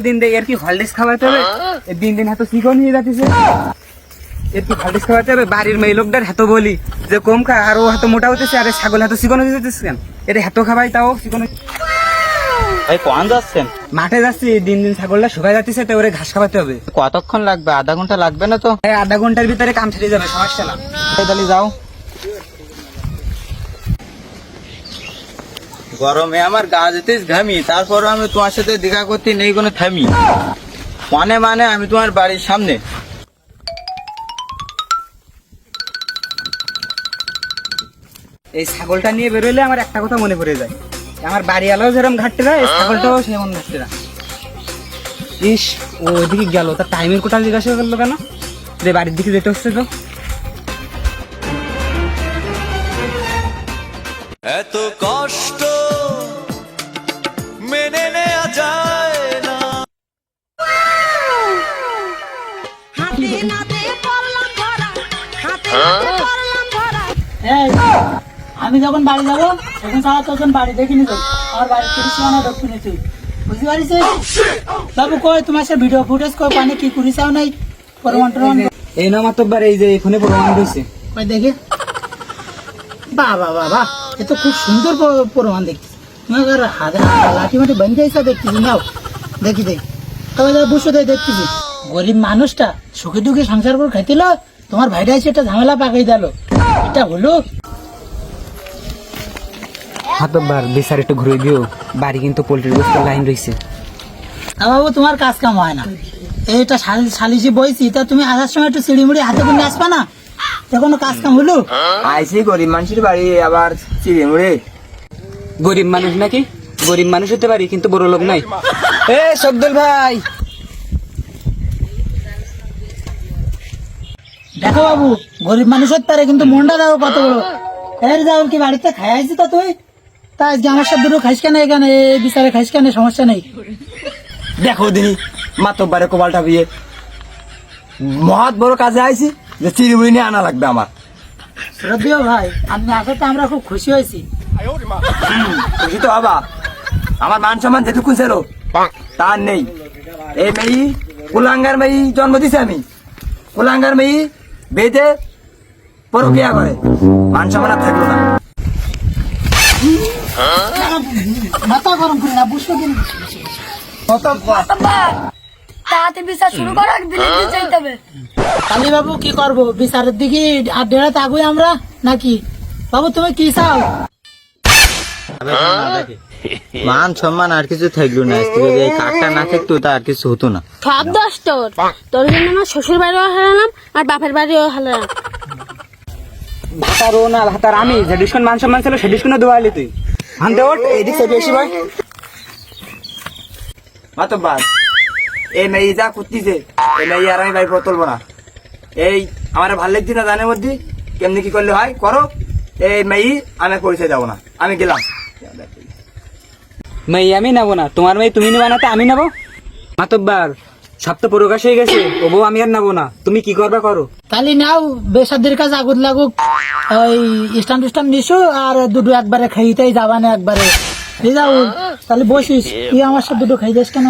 দিন দেয় এর কি হলডিস খাওয়াতে হবে, দিন দিন এত চিকন হয়ে যাচ্ছে, এর কি হলডিস খাওয়াতে হবে। বাড়ির মেয়ে লোকদের হাতো বলি যে কম খা, আর ও হাতো মোটা হতেছে, আরে ছাগল হাতো চিকন হয়ে যাচ্ছে কেন, এটা হাতো খাবাই তাও চিকন। ভাই কোন যাচ্ছেন? মাঠে যাচ্ছি, দিন দিন ছাগলটা শুকায় যাচ্ছে, তো ওরে ঘাস খাওয়াতে হবে। কতক্ষণ লাগবে? আধা ঘন্টা লাগবে না তো? আধা ঘন্টার ভিতরে কাম ছেড়ে যাবে, সমস্যা না। তাহলে যাও। গরমে আমার গা যেতে ঘামি, তারপর আমি তোমার সাথে দেখা করতে নেই কোনো থামি। মানে আমি তোমার বাড়ির সামনে। এই ছাগলটা নিয়ে বেরোলে আমার একটা কথা মনে পড়ে যায়, আমার বাড়ি আলো যেরকম ঘাটতেরা, এই ছাগলটাও সেমন ঘাটতেরা। ইস, ও ওইদিকে গেল, তার টাইমের কোটা জিজ্ঞাসা করলো কেন? রে বাড়ির দিকে যেতে হচ্ছে তো। এত কষ্ট মেনে নেওয়া যায় না। আমি যখন বাড়ি যাবো তখন সারা তখন বাড়ি দেখিনি তো, আমার বাড়ি না দক্ষিণে তুই বুঝতে পারিস বাবু। কই তোমার সে ভিডিও ফুটেজ কই পানি কি করিসাও নাই প্রমাণ টরমান? এই না মাতব্বার, এই যে এখানে প্রমাণ রয়েছে। কই দেখে, বাহ বাহ বাহ বাহ, এ তো খুব সুন্দর প্রমাণ দেখছি। তোমার হাতে লাঠি মাটি বান্ধে যাইছা দেখতেছি, নাও দেখি দেখি, তবে বসে দেয় দেখতেছি। গরিব মানুষটা সুখে দুঃখে সংসার করে খাইছিল, তোমার ভাইটা এসে একটা ঝামেলা পাকাই দিল, এটা হলো? মাতব্বার বিচার একটু ঘুরে দিও, বাড়ি কিন্তু পোল্ট্রির বস্তার লাইন রয়েছে। বাবু তোমার কাজ কাম হয় না, এইটা সালিশি বইছি, তা তুমি আসার সময় একটু চিড়িমুড়ি হাতে করে আসবা না, তা কোনো কাজ কাম হলো? আইসি গরিব মানুষের বাড়ি, আবার চিড়ে মুড়ে। গরিব মানুষ নাকি? গরিব মানুষ হতে পারি, কিন্তু বড় লোক নাই। এ শব্দুল ভাই, দেখো বাবু, গরিব মানুষ হতে পারে, কিন্তু মনটা দেখো কত বড়। এর যাও কি বাড়িতে খাই আইছি তো তুই, তা আজকে আমার সাথে দুটো খাইস কেন এখানে, এই বিচারে খাইস কেন, সমস্যা নেই। দেখো দিনি মাতব্বারে কোবালটা বিয়ে মহৎ বড় কাজে আইছি, যে চিড়ে মুড়ি নিয়ে আনা লাগবে আমার। শ্রদ্ধেয় ভাই, আপনি আসাতে আমরা খুব খুশি হয়েছি। খুশি তো বাবা, আমার মান সম্মান যেটুকু ছিল তার নেই। এই মেয়ে কুলাঙ্গার মেয়ে জন্ম দিছে, আমি কুলাঙ্গার মেয়ে বেঁধে পরকিয়া করে, মান সম্মান আর থাকলো না। মাথা গরম করি না, বুঝছো দিন তাতে বিচার শুরু করো, বিলিতি চাইতে হবে। কালী বাবু কি করবো, বিচারের দিকে আর ডেড়াতে আগুই আমরা নাকি? বাবু তুমি কি চাও? মান সম্মান আর কিছু থাকলো না, এই কাঠটা না থাকতো তা আর কিছু হতো না। সব দোষ তোর, তোর জন্য আমার শ্বশুর বাড়িও হারালাম আর বাপের বাড়িও হারালাম। ভাতার ও না ভাতার আমি, যে ডিসকাউন্ট মান সম্মান ছিল সে ডিসকাউন্ট দেওয়ালি তুই আনতে ওঠ, এদিক সাইডে এসে ভাই। মাতব্বার এই মেয়ে যা করতেছে, এই মেয়ে আর আমি ভাই তুলবো না। এই আমার ভাল লাগছে না, জানের মধ্যে কেমনি কি করলে হয় করো। এই মেয়ে আমি পরিচয় যাবো না, আমি গেলাম। মেয়ে আমি নেবো না, তোমার মেয়ে তুমি নেবা না, তো আমি নেবো। মাতব্বার সব তো প্রকাশ হয়ে গেছে, ও বউ আমি আর নেবো না, তুমি কি করবা করো। তাহলে নাও, বেসাদের কাছে আগুন লাগুক, ওই স্ট্যান্ড স্ট্যান্ড নিশো, আর দুটো একবারে খাইতেই যাবা না একবারে। তাহলে বসিস, তুই আমার সাথে দুটো খাই যাস কেন?